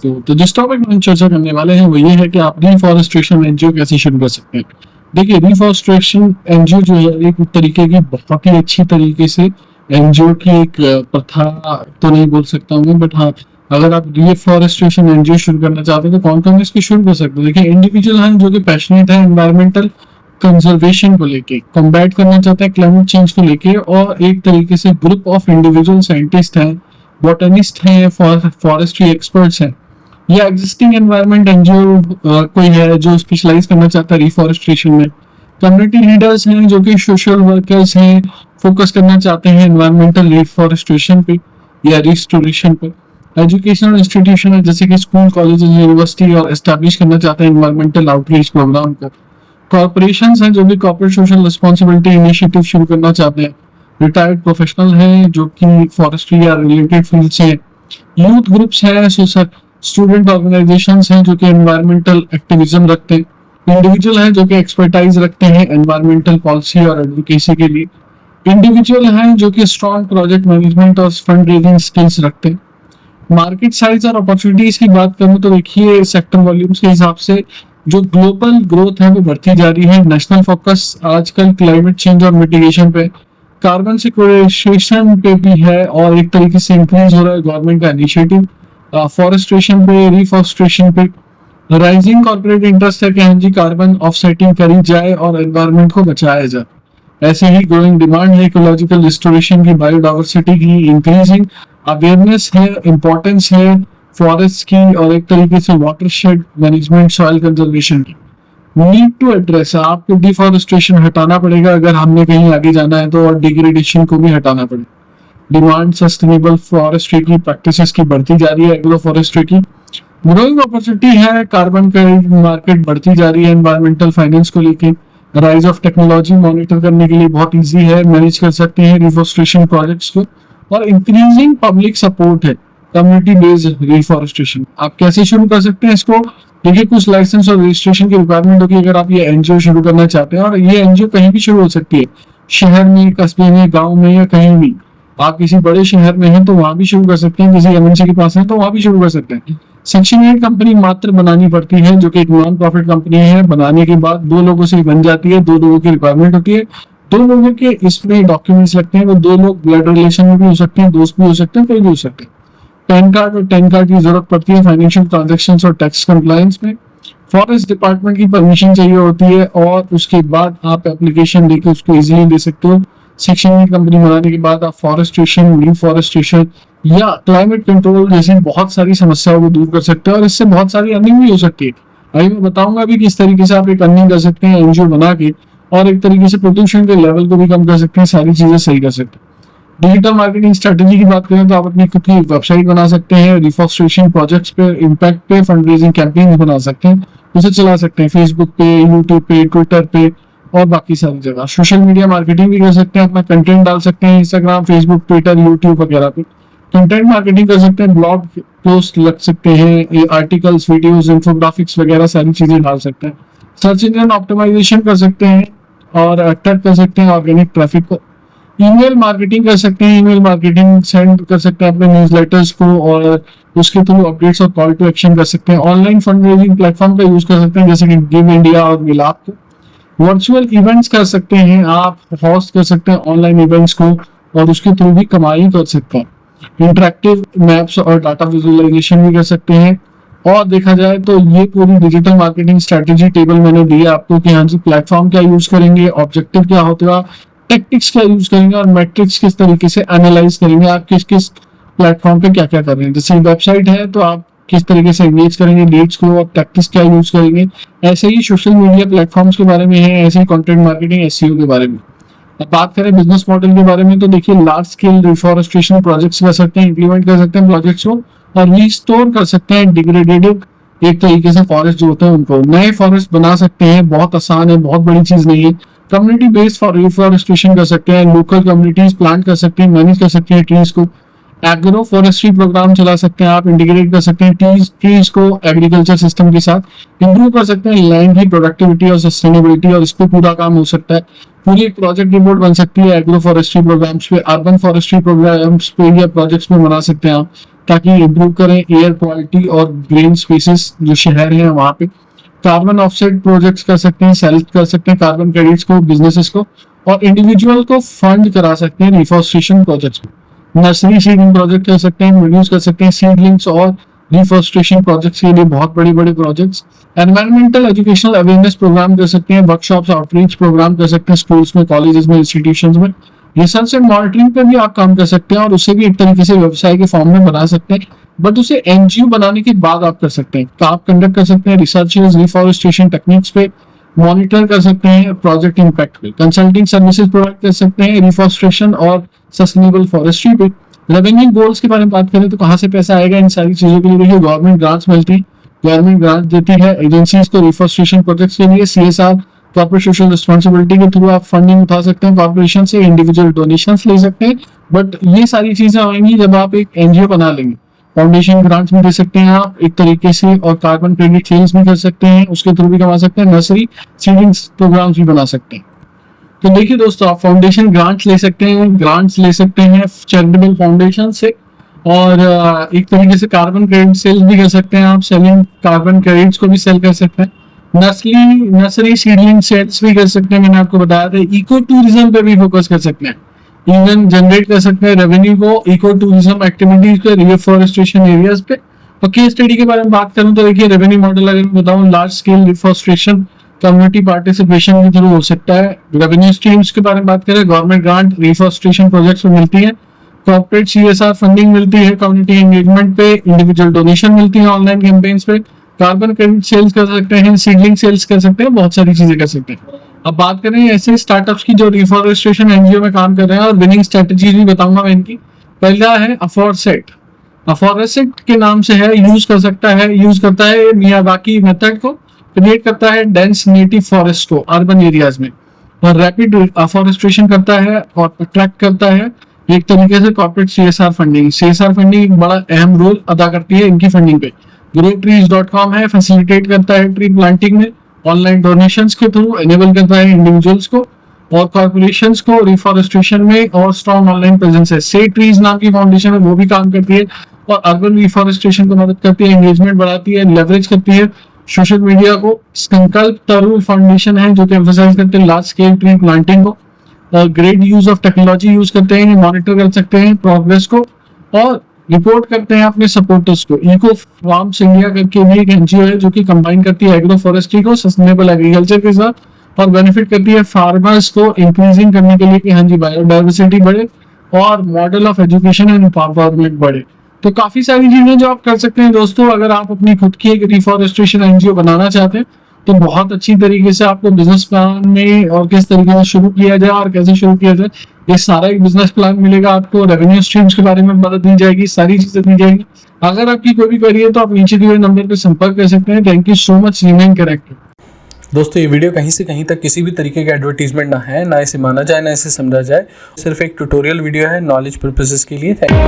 को। तो जिस टॉपिक में हम चर्चा करने वाले हैं वो ये है कि आप रिफॉरेस्टेशन एनजीओ कैसे शुरू कर सकते हैं। देखिए, रिफॉरेस्टेशन एनजीओ जो है एक तरीके की बहुत ही अच्छी तरीके से एनजीओ की एक प्रथा तो नहीं बोल सकता हूँ, बट हाँ, अगर आप रिफॉरेस्टेशन एनजीओ शुरू करना चाहते हैं तो कौन कौन इसकी शुरू कर सकते हैं। देखिए, इंडिविजुअल हैं जो कि पैशनेट है एनवायरमेंटल कंजर्वेशन को लेके, कॉम्बैट करना चाहते हैं क्लाइमेट चेंज को लेके, और एक तरीके से ग्रुप ऑफ इंडिविजुअल साइंटिस्ट हैं, बॉटनिस्ट हैं, फॉरेस्ट्री एक्सपर्ट्स हैं, या एग्जिस्टिंग एनवायरमेंट एनजीओ कोई है जो स्पेशलाइज करना चाहता है रिफॉरेस्टेशन में। कम्युनिटी लीडर्स हैं जो कि सोशल वर्कर्स हैं, फोकस करना चाहते हैं एनवायरमेंटल रिफॉरेस्टेशन पे या रिस्टोरेशन पे। एजुकेशनल इंस्टीट्यूशन है जैसे कि स्कूल, कॉलेजेस, यूनिवर्सिटी, और एस्टैब्लिश करना चाहते हैं एनवायरमेंटल आउटरीच प्रोग्राम को। कॉर्पोरेशंस हैं जो भी कॉर्पोरेट सोशल रिस्पॉन्सिबिलिटी इनिशिएटिव शुरू करना चाहते हैं। रिटायर्ड प्रोफेशनल हैं जो कि फॉरेस्ट्री या रिलेटेड फील्ड से। यूथ ग्रुप्स हैं, स्टूडेंट ऑर्गेनाइजेशंस हैं जो कि एनवायरमेंटल एक्टिविज्म रखते हैं। इंडिविजुअल हैं जो कि एक्सपर्टाइज रखते हैं एनवायरमेंटल पॉलिसी और एडवोकेसी के लिए। इंडिविजुअल हैं जो कि स्ट्रॉन्ग प्रोजेक्ट मैनेजमेंट और फंड रेजिंग स्किल्स रखते हैं। मार्केट साइज और अपॉर्चुनिटीज की बात करूं तो देखिए, सेक्टर वॉल्यूम्स के हिसाब से जो ग्लोबल ग्रोथ है वो बढ़ती जा रही है। नेशनल फोकस आजकल क्लाइमेट चेंज और मिटिगेशन पे, कार्बन सिक्वेस्ट्रेशन पे भी है, और एक तरीके से इंक्रीज हो रहा है गवर्नमेंट का इनिशिएटिव फॉरेस्टेशन पे, रिफॉरेस्टेशन पे। राइजिंग कॉर्पोरेट इंटरेस्ट है कि हाँ जी, कार्बन ऑफसेटिंग करी जाए और एनवायरनमेंट को बचाया जाए। ऐसे ही ग्रोइंग डिमांड है इकोलॉजिकल रिस्टोरेशन की, बायोडाइवर्सिटी की, इंक्रीजिंग अवेयरनेस है, इंपॉर्टेंस है फॉरेस्ट की, और एक तरीके से वाटरशेड मैनेजमेंट, सॉइल कंजर्वेशन की। नीड टू एड्रेस, आपको डिफॉरेस्टेशन हटाना पड़ेगा अगर हमने कहीं आगे जाना है तो, और डिग्रेडेशन को भी हटाना पड़ेगा। डिमांड सस्टेनेबल फॉरेस्ट्री की प्रैक्टिसेस की बढ़ती जा रही है, एग्रो फॉरेस्ट्री की। ग्रोइंग अपॉर्चुनिटी है, कार्बन क्रेडिट मार्केट बढ़ती जा रही है एनवायरमेंटल फाइनेंस को लेके। राइज ऑफ टेक्नोलॉजी मॉनिटर करने के लिए बहुत इजी है, मैनेज कर सकते हैं रिफॉरेस्टेशन प्रोजेक्ट्स को। और इंक्रीजिंग पब्लिक सपोर्ट है कम्युनिटी बेस्ड रिफॉरेस्टेशन। आप कैसे शुरू कर सकते हैं इसको? देखिए, कुछ लाइसेंस और रजिस्ट्रेशन की रिक्वायरमेंट होगी अगर आप ये एनजीओ शुरू करना चाहते हैं, और ये एनजीओ कहीं भी शुरू हो सकती है, शहर में, कस्बे में, गाँव में, या कहीं भी। आप किसी बड़े शहर में हैं तो वहां भी शुरू कर सकते हैं, किसी एमएनसी के पास है तो वहां भी शुरू कर सकते हैं। सेक्शन 8 कंपनी मात्र बनानी पड़ती है जो कि एक नॉन प्रॉफिट कंपनी है। बनाने के बाद 2 लोगों से बन जाती है, 2 लोगों की रिक्वायरमेंट होती है। 2 लोगों के इसमें डॉक्यूमेंट्स लगते हैं, वो 2 लोग ब्लड रिलेशन में भी हो सकते हैं, दोस्त भी हो सकते हैं, कोई भी हो सकते हैं। पैन कार्ड और टेन कार्ड की जरूरत पड़ती है फाइनेंशियल ट्रांजेक्शन और टैक्स कंप्लायंस में। फॉरेस्ट डिपार्टमेंट की परमिशन चाहिए होती है, और उसके बाद आप एप्लीकेशन लेके उसको इजीली दे सकते हो। सेक्शन 8 कंपनी बनाने के बाद आप फॉरेस्टेशन, रिफॉरेस्टेशन या क्लाइमेट कंट्रोल जैसी बहुत सारी समस्याओं को दूर कर सकते हैं, और इससे बहुत सारी अर्निंग भी हो सकती है। अभी मैं बताऊंगा अभी किस तरीके से आप एक अर्निंग कर सकते हैं एनजीओ बना के, और एक तरीके से प्रदूषण के लेवल को भी कम कर सकते हैं, सारी चीजें सही कर सकते हैं। डिजिटल मार्केटिंग स्ट्रेटेजी की बात करें तो आप अपनी खुद की वेबसाइट बना सकते हैं, रिफॉरेस्टेशन प्रोजेक्ट्स पे, इम्पैक्ट पे, फंड रेजिंग कैंपेन बना सकते हैं, उसे चला सकते हैं फेसबुक पे, यूट्यूब पे, ट्विटर पे, और बाकी सारी जगह। सोशल मीडिया मार्केटिंग भी कर सकते हैं, अपना कंटेंट डाल सकते हैं इंस्टाग्राम, फेसबुक, ट्विटर, यूट्यूब वगैरह पे। कंटेंट मार्केटिंग कर सकते हैं, ब्लॉग पोस्ट लग सकते हैं, आर्टिकल्स, वीडियोस, इन्फोग्राफिक्स वगैरह सारी चीजें डाल सकते हैं। सर्च इंजन ऑप्टिमाइजेशन कर सकते हैं, और अट्रैक्ट कर सकते हैं ऑर्गेनिक ट्रैफिक को। ईमेल मार्केटिंग कर सकते हैं, ईमेल मार्केटिंग सेंड कर सकते हैं अपने न्यूज़लेटर्स को, और उसके थ्रू अपडेट्स और कॉल टू एक्शन कर सकते हैं। ऑनलाइन फंड रेजिंग प्लेटफॉर्म का यूज कर सकते हैं जैसे कि गिव इंडिया और मिलाप को। वर्चुअल इवेंट्स कर सकते हैं, आप होस्ट कर सकते हैं ऑनलाइन इवेंट्स को, और उसके थ्रू भी कमाई कर सकते हैं। इंटरेक्टिव मैप्स और डाटा विजुअलाइजेशन भी कर सकते हैं। और देखा जाए तो ये पूरी डिजिटल मार्केटिंग स्ट्रेटेजी टेबल मैंने दी है आपको कि हाँ जी, प्लेटफॉर्म क्या यूज करेंगे, ऑब्जेक्टिव क्या होगा, टेक्टिक्स क्या यूज करेंगे, और मैट्रिक्स किस तरीके से एनालाइज करेंगे, आप किस किस प्लेटफॉर्म पे क्या क्या कर रहे हैं। जैसे वेबसाइट है तो आप किस तरीके से एंगेज करेंगे लीड्स को, और टैक्टिक्स क्या यूज करेंगे। ऐसे ही सोशल मीडिया प्लेटफॉर्म्स के बारे में है, ऐसे ही कंटेंट मार्केटिंग, एसईओ के बारे में। अब बात करें बिजनेस मॉडल के बारे में तो देखिए, लार्ज स्केल रिफॉरेस्टेशन प्रोजेक्ट्स कर सकते हैं, इंप्लीमेंट कर सकते हैं प्रोजेक्ट्स को, और रिस्टोर कर सकते हैं डिग्रेडेड एक तरीके से फॉरेस्ट जो होते हैं उनको। नए फॉरेस्ट बना सकते हैं, बहुत आसान है, बहुत बड़ी चीज नहीं है। कम्युनिटी बेस्ड फॉर रिफॉरेस्टेशन कर सकते हैं, लोकल कम्युनिटीज प्लांट कर सकते हैं, मैनेज कर सकते हैं ट्रीज को। एग्रो फॉरेस्ट्री प्रोग्राम चला सकते हैं, आप इंटीग्रेट कर सकते हैं ट्रीज को एग्रीकल्चर सिस्टम के साथ, इंप्रूव कर सकते हैं लैंड की प्रोडक्टिविटी और सस्टेनेबिलिटी, और इस पर पूरा काम हो सकता है। पूरी एक प्रोजेक्ट रिपोर्ट बन सकती है एग्रो फॉरेस्ट्री प्रोग्राम्स पे, अर्बन फॉरेस्ट्री प्रोग्राम्स पे या प्रोजेक्ट्स में बना सकते हैं आप, ताकि इम्प्रूव करें एयर क्वालिटी और ग्रीन स्पेसेस जो शहर हैं वहाँ पे। कार्बन ऑफसेट प्रोजेक्ट्स कर सकते हैं, सेल कर सकते हैं कार्बन क्रेडिट्स को बिजनेसेस को, और इंडिविजुअल को फंड करा सकते हैं रिफॉरेस्टेशन प्रोजेक्ट्स में। नर्सरी सीडिंग प्रोजेक्ट कर सकते हैं, प्रोड्यूस कर सकते हैं सीडलिंग्स और रिफॉरेस्टेशन प्रोजेक्ट्स के लिए बहुत बड़े बड़े projects. Environmental educational awareness programme कर सकते हैं, वर्कशॉप्स आउटरीच प्रोग्राम कर सकते हैं स्कूल्स में, कॉलेजेस में, इंस्टीट्यूशंस में। रिसर्च एंड मॉनिटरिंग पे भी आप काम कर सकते हैं और उसे भी एक तरीके से व्यवसाय के फॉर्म में बना सकते हैं, बट उसे एनजीओ बनाने के बाद आप कर सकते हैं। तो आप कंडक्ट कर सकते हैं रिसर्चेस रिफॉरेस्टेशन टेक्निक्स पे, मॉनिटर कर सकते हैं प्रोजेक्ट इम्पैक्ट पे, कंसल्टिंग सर्विसेज प्रोवाइड कर सकते हैं रिफॉरेस्टेशन और सस्टेनेबल फॉरेस्ट्री पे। रेवेन्यू गोल्स के बारे में बात करें तो कहाँ से पैसा आएगा इन सारी चीजों के लिए? देखिए, गवर्नमेंट ग्रांट्स मिलती है, गवर्नमेंट ग्रांट देती है एजेंसीज को रिफॉरेस्टेशन प्रोजेक्ट्स के लिए। सीएसआर कॉर्पोरेट सोशल रिस्पॉन्सिबिलिटी के थ्रू आप फंडिंग उठा सकते हैं कॉर्पोरेशन से, इंडिविजुअल डोनेशंस ले सकते हैं, बट ये सारी चीजें आएंगी जब आप एक एनजीओ बना लेंगे। फाउंडेशन ग्रांट्स भी दे सकते हैं आप एक तरीके से, और कार्बन क्रेडिट सेल्स भी कर सकते हैं, उसके थ्रू भी कमा सकते हैं, नर्सरी सीडिंग्स प्रोग्राम्स भी बना सकते हैं। तो देखिए दोस्तों, आप फाउंडेशन ग्रांट्स ले सकते हैं, ग्रांट्स ले सकते हैं चैरिटेबल फाउंडेशन से, और एक तरीके से कार्बन क्रेडिट सेल्स भी कर सकते हैं आप, सेलिंग कार्बन क्रेडिट्स को भी सेल कर सकते हैं। नर्सरी सीडलिंग सेल्स भी कर सकते हैं, मैंने आपको बताया था। इको टूरिज्म पे भी फोकस कर सकते हैं, इवन जनरेट कर सकते हैं रेवेन्यू को इको टूरिज्म एक्टिविटीज पे, रिफॉरेस्टेशन एरियाज पे। और केस स्टडी के बारे में बात करूं तो देखिए, रेवेन्यू मॉडल अगर मैं बताऊं, large scale reforestation community participation के थ्रू हो सकता है। रेवेन्यू स्ट्रीम्स के बारे में बात करें, गवर्नमेंट ग्रांट रिफॉरेस्टेशन प्रोजेक्ट्स में मिलती है, कॉर्पोरेट सीएसआर फंडिंग मिलती है, कम्युनिटी एंगेजमेंट पे, इंडिविजुअल डोनेशन मिलती है ऑनलाइन कैंपेन्स पे, कार्बन क्रेडिट सेल्स कर सकते हैं, सीडलिंग सेल्स कर सकते हैं, बहुत सारी चीजें कर सकते हैं। अब बात करें ऐसे स्टार्टअप्स की जो रिफॉरेस्टेशन एनजीओ में काम कर रहे हैं, और विनिंग स्ट्रेटजीज भी बताऊंगा मैं इनकी। पहला है अफॉरसेट। अफॉरसेट के नाम से है, यूज करता है मियावाकी मेथड को, क्रिएट करता है डेंस नेटिव फॉरेस्ट को अर्बन एरियाज में, और रैपिड अफॉरेस्टेशन करता है और अट्रैक्ट करता है एक तरीके से corporate CSR funding. CSR funding एक बड़ा अहम रोल अदा करती है इनकी फंडिंग पे। growtrees.com है, फैसिलिटेट करता है ट्री प्लांटिंग में, ऑनलाइन डोनेशंस के थ्रू एनेबल करता है इंडिविजुअल्स को और कॉर्पोरेशंस को रिफॉरेस्टेशन में, और स्ट्रॉन्ग ऑनलाइन प्रेजेंस है। से ट्रीज नाम की फाउंडेशन है, वो भी काम करती है और अर्बन रिफॉरेस्टेशन को मदद करती है, एंगेजमेंट बढ़ाती है, लेवरेज करती है सोशल मीडिया को। संकल्प तरुण फाउंडेशन है जो कि एम्फसाइज करते हैं लार्ज स्केल ट्री प्लांटिंग को, और great use of technology use करते हैं, मॉनिटर कर सकते हैं प्रोग्रेस को और रिपोर्ट करते हैं अपने सपोर्टर्स को। इको फार्म्स इंडिया करके भी एक एनजीओ है जो कि कंबाइन करती है एग्रो फॉरेस्ट्री को सस्टेनेबल एग्रीकल्चर के साथ, और बेनिफिट करती है फार्मर्स को इंक्रीजिंग करने के लिए कि हाँ जी बायोडाइवर्सिटी बढ़े और model of education and empowerment बढ़े। तो काफी सारी चीजें जो आप कर सकते हैं दोस्तों, अगर आप अपनी खुद की एक रिफॉरेस्टेशन एनजीओ बनाना चाहते हैं तो बहुत अच्छी तरीके से आपको बिजनेस प्लान में और किस तरीके से शुरू किया जाए और कैसे शुरू किया जाए, ये सारा एक बिजनेस प्लान मिलेगा आपको। रेवेन्यू स्ट्रीम्स के बारे में मदद दी जाएगी, सारी चीजें दी जाएगी। अगर आपकी कोई भी क्वेरी है तो आप नीचे दिए हुए नंबर पर संपर्क कर सकते हैं। Thank you so much, remain correct. दोस्तों, ये वीडियो कहीं से कहीं तक किसी भी तरीके का एडवर्टीजमेंट ना है, ना इसे माना जाए ना इसे समझा जाए, सिर्फ एक ट्यूटोरियल वीडियो है नॉलेज पर्पसेस के लिए। Thank you.